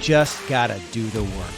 just gotta do the work.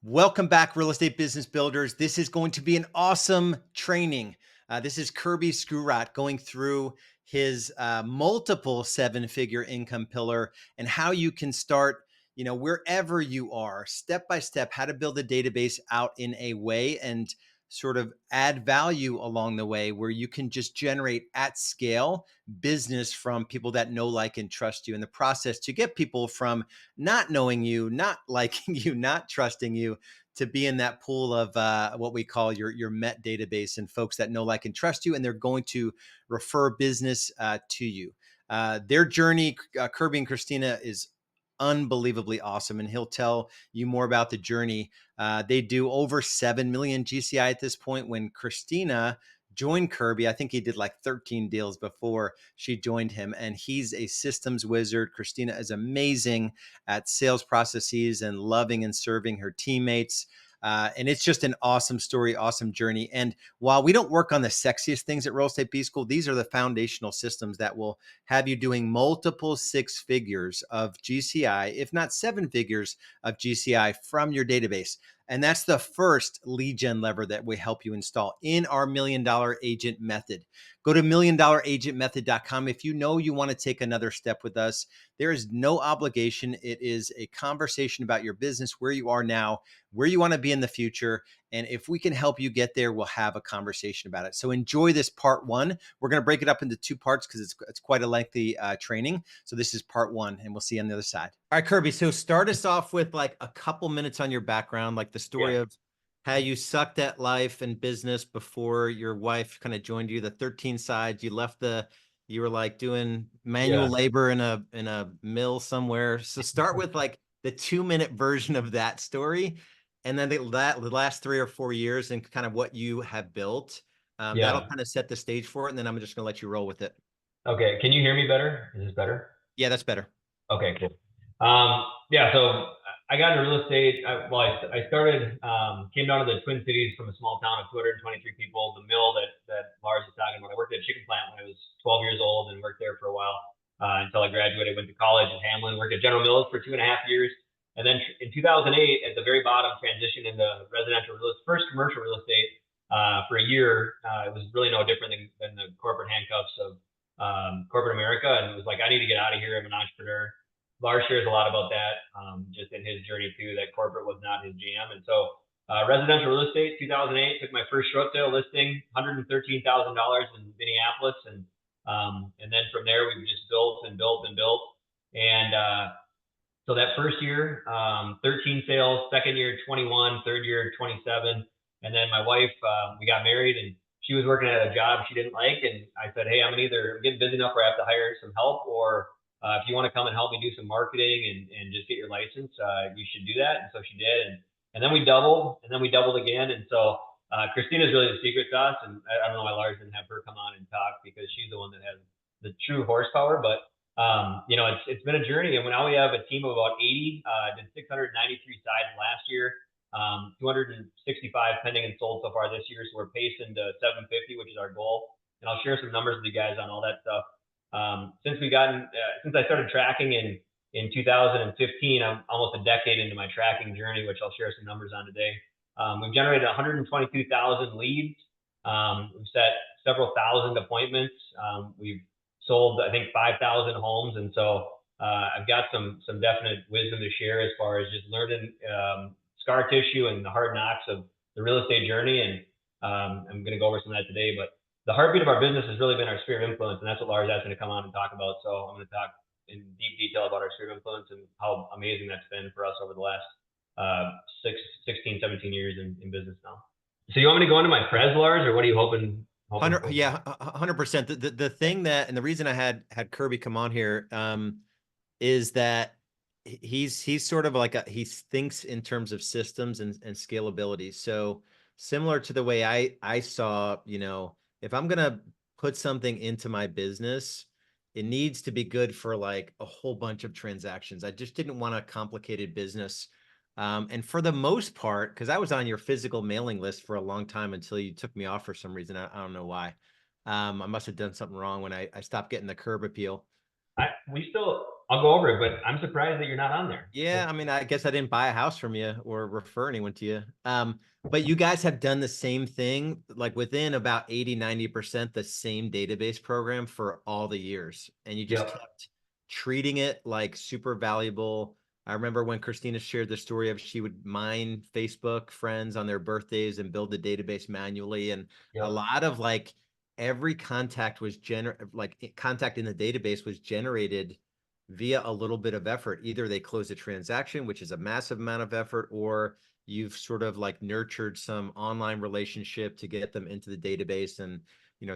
Welcome back, real estate business builders. This is going to be an awesome training. This is Kerby Skurat going through his multiple seven-figure income pillar and how you can start, wherever you are, step by step, how to build a database out in a way and sort of add value along the way where you can just generate at scale business from people that know, like, and trust you in the process to get people from not knowing you, not liking you, not trusting you, to be in that pool of what we call your Met database and folks that know, like, and trust you, and they're going to refer business to you. Their journey, Kerby and Christina, is unbelievably awesome, and he'll tell you more about the journey. They do over 7 million GCI at this point. When Christina joined Kerby, I think he did like 13 deals before she joined him, and he's a systems wizard. Christina is amazing at sales processes and loving and serving her teammates. And it's just an awesome story, awesome journey. And while we don't work on the sexiest things at Real Estate B School, these are the foundational systems that will have you doing multiple six figures of GCI, if not seven figures of GCI from your database. And that's the first lead gen lever that we help you install in our $1 Million Agent Method. Go to $1millionagentmethod.com. If you know you want to take another step with us, there is no obligation. It is a conversation about your business, where you are now, where you want to be in the future. And if we can help you get there, we'll have a conversation about it. So enjoy this part one. We're going to break it up into two parts because it's quite a lengthy training. So this is part one, and we'll see you on the other side. All right, Kerby. So start us off with like a couple minutes on your background, like the story of how you sucked at life and business before your wife kind of joined you, the 13 sides. You were like doing manual labor in a mill somewhere. So start with like the 2-minute version of that story. And then the last 3 or 4 years and kind of what you have built. That'll kind of set the stage for it. And then I'm just going to let you roll with it. Okay. Can you hear me better? Is this better? Yeah, that's better. Okay, cool. So I got into real estate. I started, came down to the Twin Cities from a small town of 223 people, the mill that Lars is talking about. I worked at a chicken plant when I was 12 years old and worked there for a while until I graduated, went to college in Hamlin, worked at General Mills for 2.5 years. And then in 2008, at the very bottom, transitioned into residential real estate, first commercial real estate for a year. It was really no different than the corporate handcuffs of corporate America. And it was like, I need to get out of here. I'm an entrepreneur. Lars shares a lot about that, just in his journey too, that corporate was not his jam. And so residential real estate, 2008, took my first short sale listing, $113,000 in Minneapolis. And then from there, we just built and built and built. And so that first year, 13 sales, second year, 21, third year, 27. And then my wife, we got married, and she was working at a job she didn't like. And I said, hey, I'm getting busy enough where I have to hire some help, or if you want to come and help me do some marketing and just get your license, you should do that. And so she did. And then we doubled, and then we doubled again. And so Christina's really the secret sauce. And I don't know why Lars didn't have her come on and talk, because she's the one that has the true horsepower. But, it's been a journey. And now we have a team of about 80, did 693 sides last year, 265 pending and sold so far this year. So we're pacing to 750, which is our goal. And I'll share some numbers with you guys on all that stuff. Since I started tracking in 2015, I'm almost a decade into my tracking journey, which I'll share some numbers on today. We've generated 122,000 leads. We've set several thousand appointments. We've sold, I think, 5,000 homes. And so I've got some definite wisdom to share as far as just learning scar tissue and the hard knocks of the real estate journey. And I'm going to go over some of that today. But the heartbeat of our business has really been our sphere of influence, and that's what Lars asked me to come on and talk about. So I'm going to talk in deep detail about our sphere of influence and how amazing that's been for us over the last 16, 17 years in business now. So you want me to go into my prez, Lars, or what are you hoping? 100%. The thing that, and the reason I had Kerby come on here is that he's sort of like he thinks in terms of systems and scalability. So similar to the way I saw, if I'm going to put something into my business, it needs to be good for like a whole bunch of transactions. I just didn't want a complicated business. And for the most part, because I was on your physical mailing list for a long time until you took me off for some reason. I don't know why. I must have done something wrong when I stopped getting the curb appeal. We still I'll go over it, but I'm surprised that you're not on there. Yeah, I mean, I guess I didn't buy a house from you or refer anyone to you. But you guys have done the same thing, like within about 80, 90% the same database program for all the years. And you just Yep. kept treating it like super valuable. I remember when Christina shared the story of she would mine Facebook friends on their birthdays and build the database manually. And a Yep. lot of like every contact was contact in the database was generated via a little bit of effort. Either they close a transaction, which is a massive amount of effort, or you've sort of like nurtured some online relationship to get them into the database and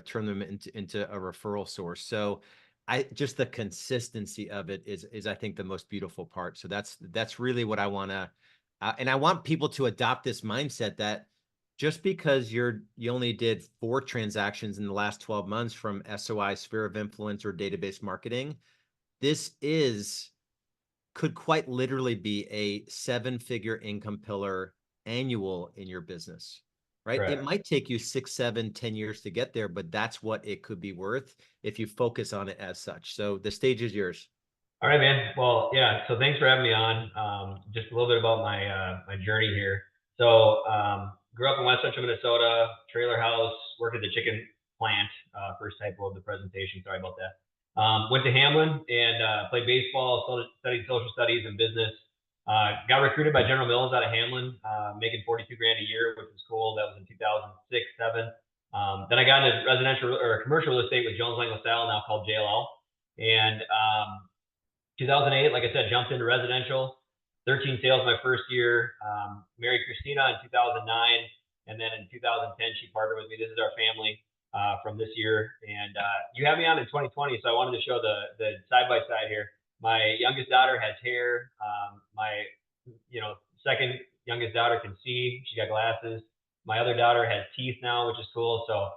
turn them into a referral source. So I just the consistency of it is I think the most beautiful part. So that's really what I want to and I want people to adopt this mindset that just because you only did 4 transactions in the last 12 months from SOI, sphere of influence, or database marketing, this is could quite literally be a 7-figure income pillar annual in your business, right? It Correct. might take you 6, 7, 10 years to get there, but that's what it could be worth if you focus on it as such. So the stage is yours. All right, man. Well, yeah. So thanks for having me on. Just a little bit about my journey here. So grew up in West Central Minnesota, trailer house, worked at the chicken plant. First typo of the presentation. Sorry about that. Went to Hamlin and played baseball, studied social studies and business. Got recruited by General Mills out of Hamlin, making 42 grand a year, which was cool. That was in 2006, 7. Then I got into residential or commercial real estate with Jones Lang LaSalle, now called JLL. And 2008, like I said, jumped into residential. 13 sales my first year. Married Christina in 2009, and then in 2010 she partnered with me. This is our family from this year, and you had me on in 2020, so I wanted to show the side by side here. My youngest daughter has hair. My second youngest daughter can see. She got glasses. My other daughter has teeth now, which is cool. So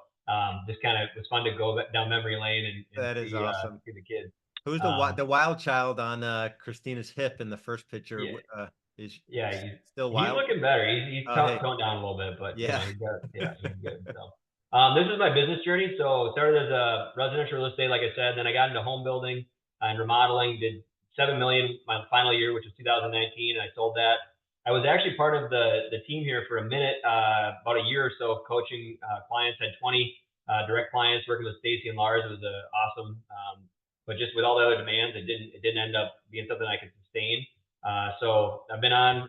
just kind of it was fun to go down memory lane and That is awesome. see the kids. Who's Um, the wild child on Christina's hip in the first picture? yeah, Is yeah, still he's wild? looking better. He's Oh, hey, toned down a little bit, but yeah. he's good. So, this is my business journey. So, started as a residential real estate, like I said. Then I got into home building and remodeling. Did 7 million my final year, which was 2019, and I sold that. I was actually part of the team here for a minute, about a year or so, coaching clients. Had 20 direct clients working with Stacy and Lars. It was awesome, but just with all the other demands, it didn't end up being something I could sustain. So I've been on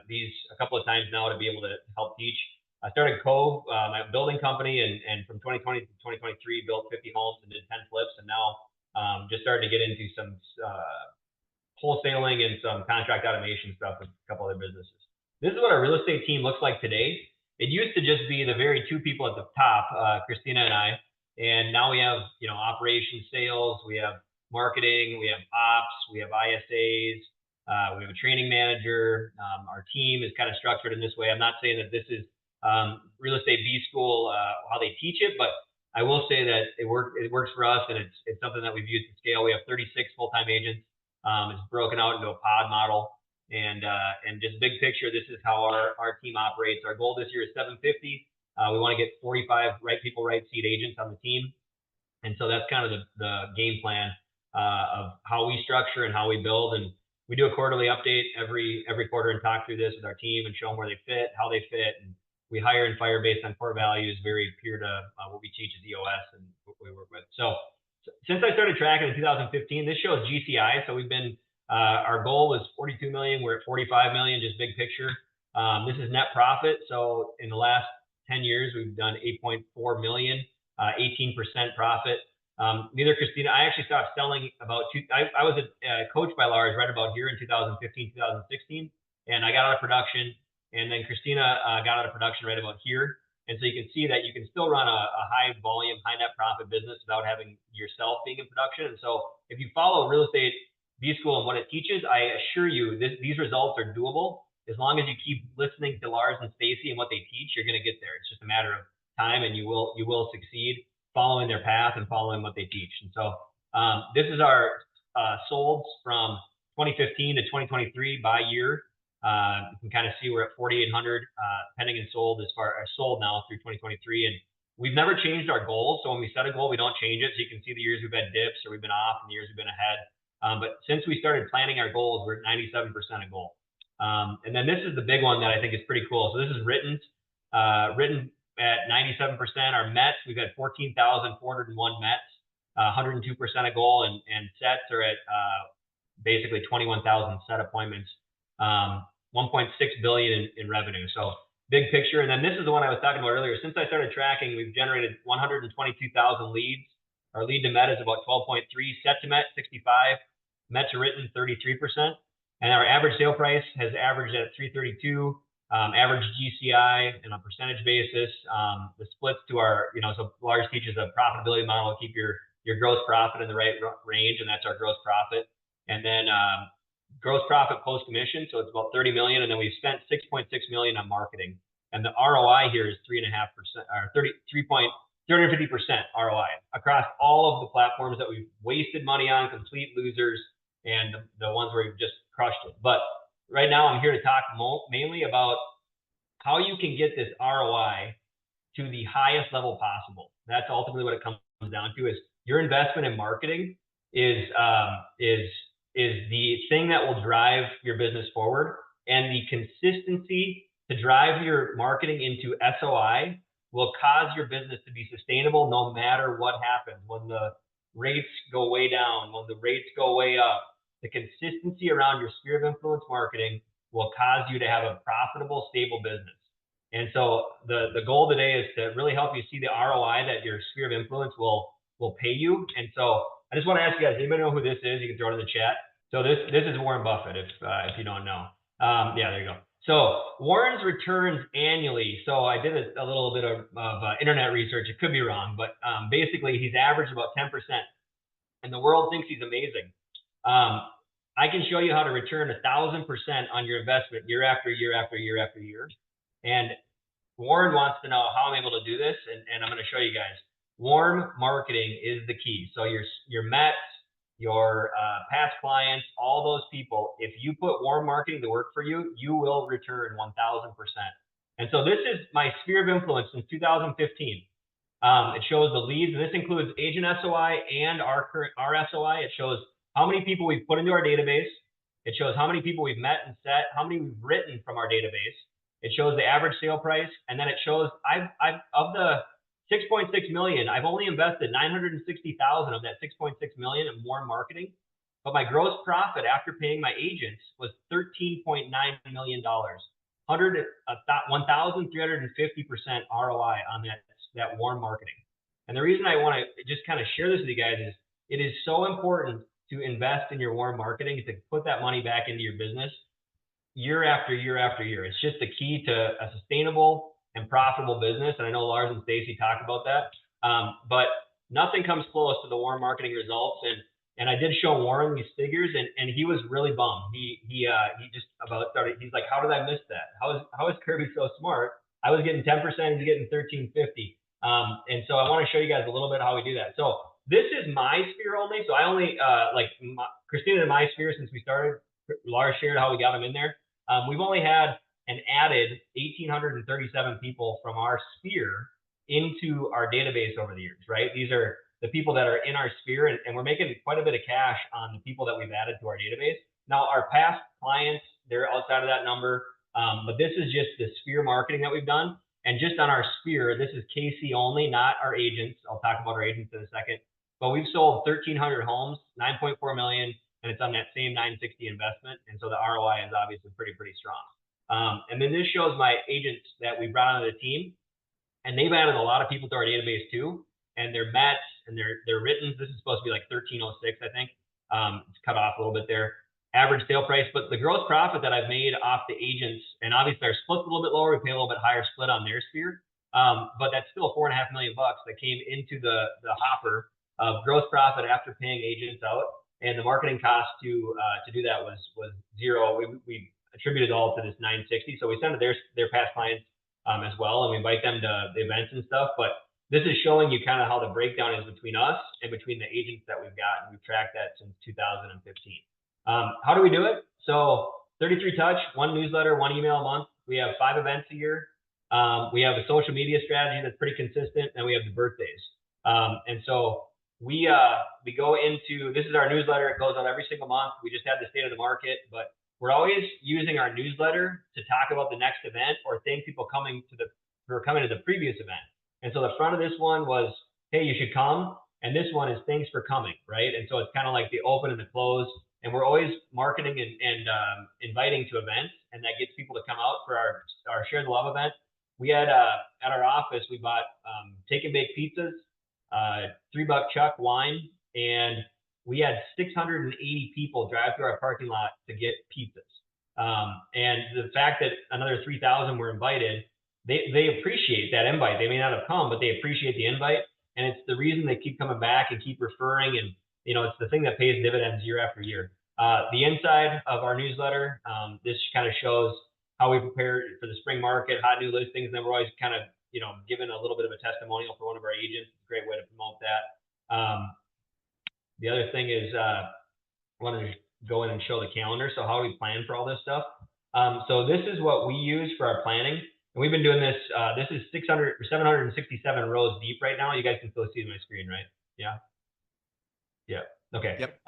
these a couple of times now to be able to help teach. I started Cove, my building company, and from 2020 to 2023, built 50 homes and did 10 flips, and now just started to get into some wholesaling and some contract automation stuff with a couple other businesses. This is what our real estate team looks like today. It used to just be the very 2 people at the top, Christina and I, and now we have operations, sales, we have marketing, we have ops, we have ISAs, we have a training manager. Our team is kind of structured in this way. I'm not saying that this is real estate B school how they teach it, but I will say that it works for us, and it's something that we've used to scale. We have 36 full-time agents. It's broken out into a pod model, and just big picture, this is how our team operates. Our goal this year is 750. We want to get 45 right people, right seat agents on the team, and so that's kind of the game plan of how we structure and how we build. And we do a quarterly update every quarter and talk through this with our team and show them where they fit, how they fit, and we hire and fire based on core values, very peer to what we teach is EOS and what we work with. So since I started tracking in 2015, this shows GCI. So we've been our goal was 42 million. We're at 45 million, just big picture. This is net profit. So in the last 10 years, we've done 8.4 million, 18% profit. Neither Christina, I actually stopped selling about I was coached by Lars right about here in 2015, 2016, and I got out of production. And then Christina got out of production right about here. And so you can see that you can still run a high volume, high net profit business without having yourself being in production. And so if you follow real estate B school and what it teaches, I assure you these results are doable. As long as you keep listening to Lars and Stacy and what they teach, you're going to get there. It's just a matter of time, and you will succeed following their path and following what they teach. And so this is our solds from 2015 to 2023 by year. You can kind of see we're at 4,800 pending and sold as far as sold now through 2023. And we've never changed our goals. So when we set a goal, we don't change it. So you can see the years we've had dips or we've been off and the years we've been ahead. But since we started planning our goals, we're at 97% of goal. And then this is the big one that I think is pretty cool. So this is written at 97%. Our METs, we've had 14,401 METs, 102% of goal, and sets are at basically 21,000 set appointments, 1.6 billion in revenue. So big picture. And then this is the one I was talking about earlier. Since I started tracking, we've generated 122,000 leads. Our lead to MET is about 12.3, set to MET 65, MET to written 33%. And our average sale price has averaged at 332, average GCI and on a percentage basis. The splits to our, so Lars teaches a profitability model to keep your gross profit in the right range, and that's our gross profit. And then gross profit post commission, so it's about 30 million, and then we've spent 6.6 million on marketing. And the ROI here is 3.5%, or 350% ROI across all of the platforms that we've wasted money on, complete losers, and the ones where we've just crushed it. But right now I'm here to talk mainly about how you can get this ROI to the highest level possible. That's ultimately what it comes down to, is your investment in marketing is the thing that will drive your business forward, and the consistency to drive your marketing into SOI will cause your business to be sustainable no matter what happens. When the rates go way down, when the rates go way up, the consistency around your sphere of influence marketing will cause you to have a profitable, stable business. And so the goal today is to really help you see the ROI that your sphere of influence will pay you. And so I just want to ask you guys, anybody know who this is? You can throw it in the chat. So this is Warren Buffett, if you don't know. Yeah, there you go. So Warren's returns annually. So I did a little bit of internet research. It could be wrong, but basically he's averaged about 10%, and the world thinks he's amazing. I can show you how to return 1,000% on your investment year after year after year after year. And Warren wants to know how I'm able to do this, and I'm going to show you guys. Warm marketing is the key. So your METs, your past clients, all those people, if you put warm marketing to work for you, you will return 1,000%. And so this is my sphere of influence since 2015. It shows the leads, and this includes agent SOI and our SOI. It shows how many people we've put into our database. It shows how many people we've met and set, how many we've written from our database. It shows the average sale price, and then it shows I've of the 6.6 million, I've only invested 960,000 of that 6.6 million in warm marketing, but my gross profit after paying my agents was $13.9 million, 1,350% ROI on that warm marketing. And the reason I want to just kind of share this with you guys is it is so important to invest in your warm marketing, to put that money back into your business year after year after year. It's just the key to a sustainable and profitable business. And I know Lars and Stacy talk about that, but nothing comes close to the warm marketing results. And I did show Warren these figures, and he was really bummed. He just about started. He's like, "How did I miss that? How is Kerby so smart? I was getting 10%, he's getting 1350." And so I want to show you guys a little bit how we do that. So this is my sphere only. So I only Christina and my sphere since we started. Lars shared how we got them in there. We've only had and added 1,837 people from our sphere into our database over the years, right? These are the people that are in our sphere, and we're making quite a bit of cash on the people that we've added to our database. Now, our past clients, they're outside of that number, but this is just the sphere marketing that we've done. And just on our sphere, this is KC only, not our agents. I'll talk about our agents in a second. But we've sold 1,300 homes, 9.4 million, and it's on that same 960 investment. And so the ROI is obviously pretty strong. And then this shows my agents that we brought onto the team, and they've added a lot of people to our database too. And their METs and their writtens, this is supposed to be like 1306, I think. It's cut off a little bit there. Average sale price, but the gross profit that I've made off the agents, and obviously our split's a little bit lower, we pay a little bit higher split on their sphere, but that's still $4.5 million that came into the hopper of gross profit after paying agents out, and the marketing cost to do that was zero. We attributed all to this 960, so we send it their past clients as well, and we invite them to the events and stuff. But this is showing you kind of how the breakdown is between us and between the agents that we've got, and we've tracked that since 2015. How do we do it? So 33 touch, one newsletter, one email a month. We have 5 events a year. We have a social media strategy that's pretty consistent, and we have the birthdays. And so we go into, this is our newsletter. It goes out every single month. We just had the state of the market, but we're always using our newsletter to talk about the next event or thank people who are coming to the previous event. And so the front of this one was, hey, you should come. And this one is thanks for coming, right? And so it's kind of like the open and the close. And we're always marketing and inviting to events, and that gets people to come out for our Share the Love event. We had at our office, we bought take and bake pizzas, $3 Chuck wine, and we had 680 people drive through our parking lot to get pizzas. And the fact that another 3,000 were invited, they appreciate that invite. They may not have come, but they appreciate the invite. And it's the reason they keep coming back and keep referring. And, it's the thing that pays dividends year after year. The inside of our newsletter, this kind of shows how we prepare for the spring market, hot new listings. And then we're always kind of, giving a little bit of a testimonial for one of our agents. It's a great way to promote that. The other thing is, I wanted to go in and show the calendar. So how do we plan for all this stuff? So this is what we use for our planning. And we've been doing this. This is 767 rows deep right now. You guys can still see my screen, right? Yeah. Yeah. Okay. Yep.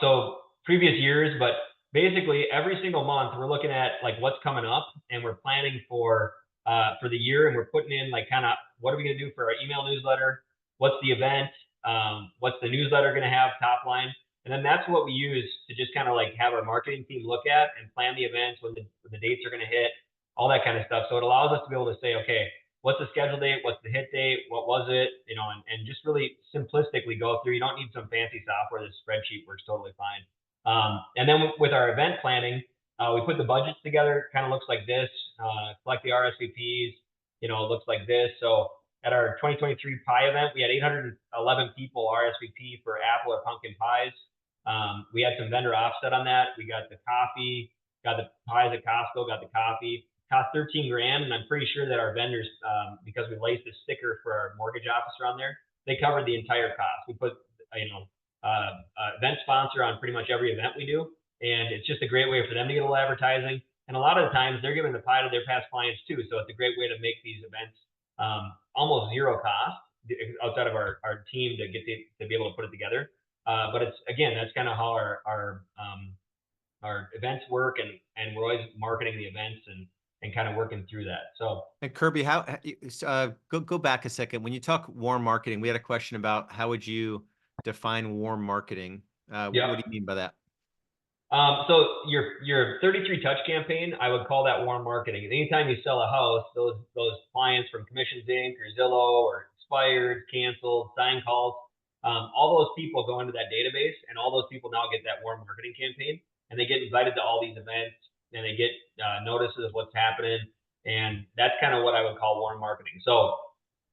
So previous years, but basically every single month we're looking at like what's coming up, and we're planning for the year, and we're putting in like kind of what are we going to do for our email newsletter? What's the event? What's the newsletter going to have top line? And then that's what we use to just kind of like have our marketing team look at and plan the events, when the dates are going to hit, all that kind of stuff. So it allows us to be able to say, okay, what's the schedule date? What's the hit date? What was it? And just really simplistically go through. You don't need some fancy software. This spreadsheet works totally fine. And then with our event planning, we put the budgets together. Kind of looks like this. Select the RSVPs. It looks like this. So at our 2023 pie event, we had 811 people RSVP for apple or pumpkin pies. We had some vendor offset on that. We got the coffee, got the pies at Costco, got the coffee. Cost 13 grand, and I'm pretty sure that our vendors, because we laced a sticker for our mortgage officer on there, they covered the entire cost. We put, event sponsor on pretty much every event we do, and it's just a great way for them to get a little advertising. And a lot of the times they're giving the pie to their past clients too, so it's a great way to make these events almost zero cost outside of our team to be able to put it together. But it's, again, that's kind of how our events work, and we're always marketing the events and kind of working through that. So, and Kerby, how go back a second. When you talk warm marketing, we had a question about how would you define warm marketing? What do you mean by that? So your 33 touch campaign, I would call that warm marketing. Anytime you sell a house, those clients from Commissions Inc. or Zillow or expired, canceled, sign calls, all those people go into that database, and all those people now get that warm marketing campaign, and they get invited to all these events, and they get notices of what's happening. And that's kind of what I would call warm marketing. So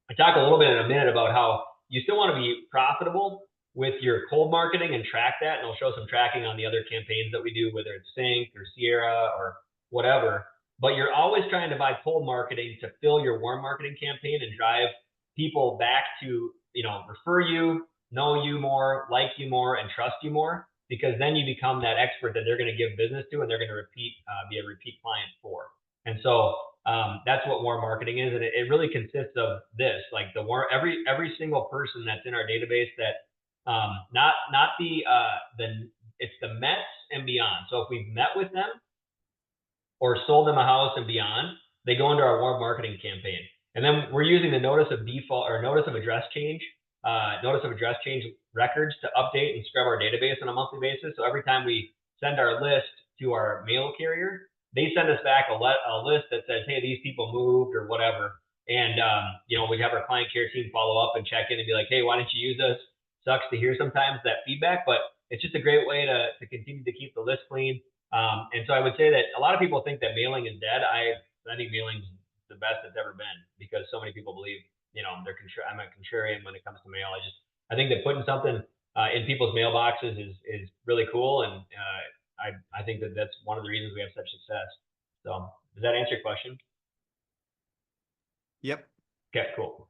I talk a little bit in a minute about how you still want to be profitable with your cold marketing and track that. And I'll show some tracking on the other campaigns that we do, whether it's Sync or Sierra or whatever. But you're always trying to buy cold marketing to fill your warm marketing campaign and drive people back to, refer you, know you more, like you more, and trust you more, because then you become that expert that they're going to give business to, and they're going to be a repeat client for. And so that's what warm marketing is. And it really consists of this, like every single person that's in our database that, it's the Mets and beyond. So if we've met with them or sold them a house and beyond, they go into our warm marketing campaign. And then we're using the notice of default or notice of address change records to update and scrub our database on a monthly basis. So every time we send our list to our mail carrier, they send us back a list that says, hey, these people moved or whatever. And, we have our client care team follow up and check in and be like, hey, why didn't you use us? Sucks to hear sometimes that feedback, but it's just a great way to continue to keep the list clean. And so I would say that a lot of people think that mailing is dead. I think mailing is the best it's ever been, because so many people believe, I'm a contrarian when it comes to mail. I think that putting something in people's mailboxes is really cool. And I think that that's one of the reasons we have such success. So does that answer your question? Yep. Okay, cool.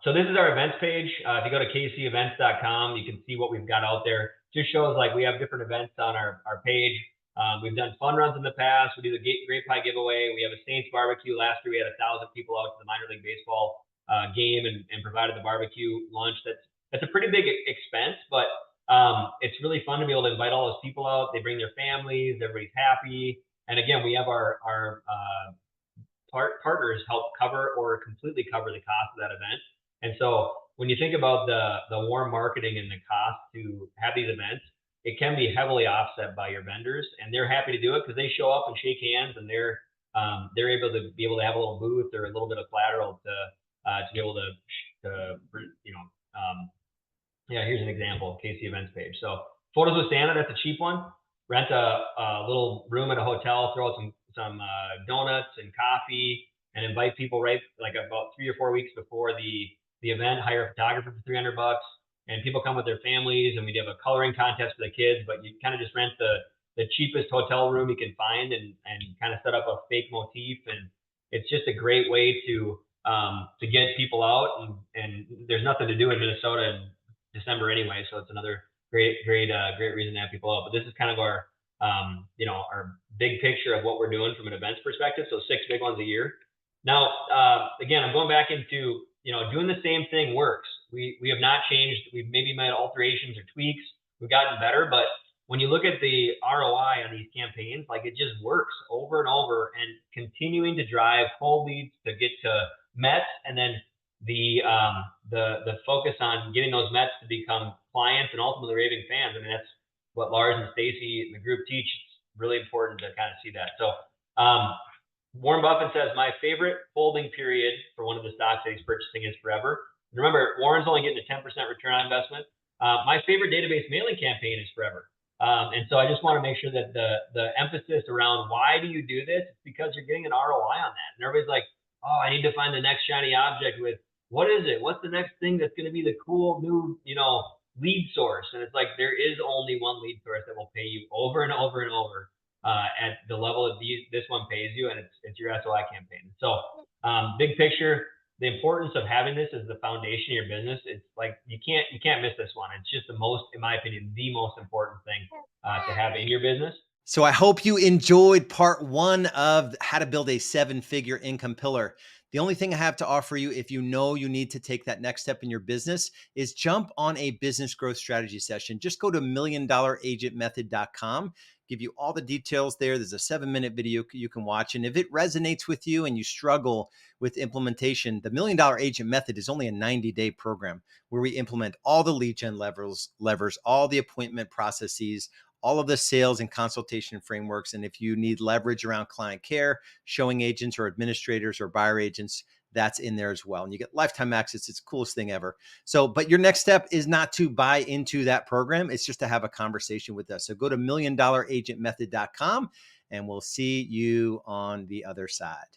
So this is our events page. If you go to kcevents.com, you can see what we've got out there. Just shows like we have different events on our page. We've done fun runs in the past. We do the Great Pie giveaway. We have a Saints barbecue. Last year we had 1,000 people out to the minor league baseball game and provided the barbecue lunch. That's That's a pretty big expense, but it's really fun to be able to invite all those people out. They bring their families, everybody's happy. And again, we have our partners help cover or completely cover the cost of that event. And so when you think about the warm marketing and the cost to have these events, it can be heavily offset by your vendors, and they're happy to do it because they show up and shake hands, and they're able to have a little booth or a little bit of collateral to be able to you know yeah, here's an example, KC Events page. So photos with Santa, that's a cheap one. Rent a little room at a hotel, throw out some donuts and coffee, and invite people right like about 3 or 4 weeks before the event. Hire a photographer for $300, and people come with their families, and we have a coloring contest for the kids. But you kind of just rent the cheapest hotel room you can find, and kind of set up a fake motif, and it's just a great way to get people out. And there's nothing to do in Minnesota in December anyway, so it's another great reason to have people out. But this is kind of our our big picture of what we're doing from an events perspective. So 6 big ones a year. Now, again, I'm going back into doing the same thing works. We have not changed. We've maybe made alterations or tweaks. We've gotten better, but when you look at the ROI on these campaigns, like it just works over and over, and continuing to drive cold leads to get to Mets, and then the focus on getting those Mets to become clients and ultimately raving fans. I mean, that's what Lars and Stacy and the group teach. It's really important to kind of see that. So Warren Buffett says my favorite holding period for one of the stocks that he's purchasing is forever. And remember, Warren's only getting a 10% return on investment. My favorite database mailing campaign is forever. And so I just want to make sure that the emphasis around why do you do this? It's because you're getting an ROI on that. And everybody's like, oh, I need to find the next shiny object with, what is it? What's the next thing that's going to be the cool new, lead source? And it's like, there is only one lead source that will pay you over and over and over at the level of this one pays you, and it's your SOI campaign. So big picture, the importance of having this as the foundation of your business, it's like you can't miss this one. It's just the most, in my opinion, the most important thing to have in your business. So I hope you enjoyed part 1 of how to build a 7-figure income pillar. The only thing I have to offer you, if you know you need to take that next step in your business, is jump on a business growth strategy session. Just go to $1,000,000agentmethod.com. Give you all the details there. There's a 7-minute video you can watch. And if it resonates with you and you struggle with implementation, the $1,000,000 Agent Method is only a 90-day program where we implement all the lead gen levers, all the appointment processes, all of the sales and consultation frameworks. And if you need leverage around client care, showing agents or administrators or buyer agents, that's in there as well. And you get lifetime access. It's the coolest thing ever. So, but your next step is not to buy into that program. It's just to have a conversation with us. So go to $1,000,000agentmethod.com and we'll see you on the other side.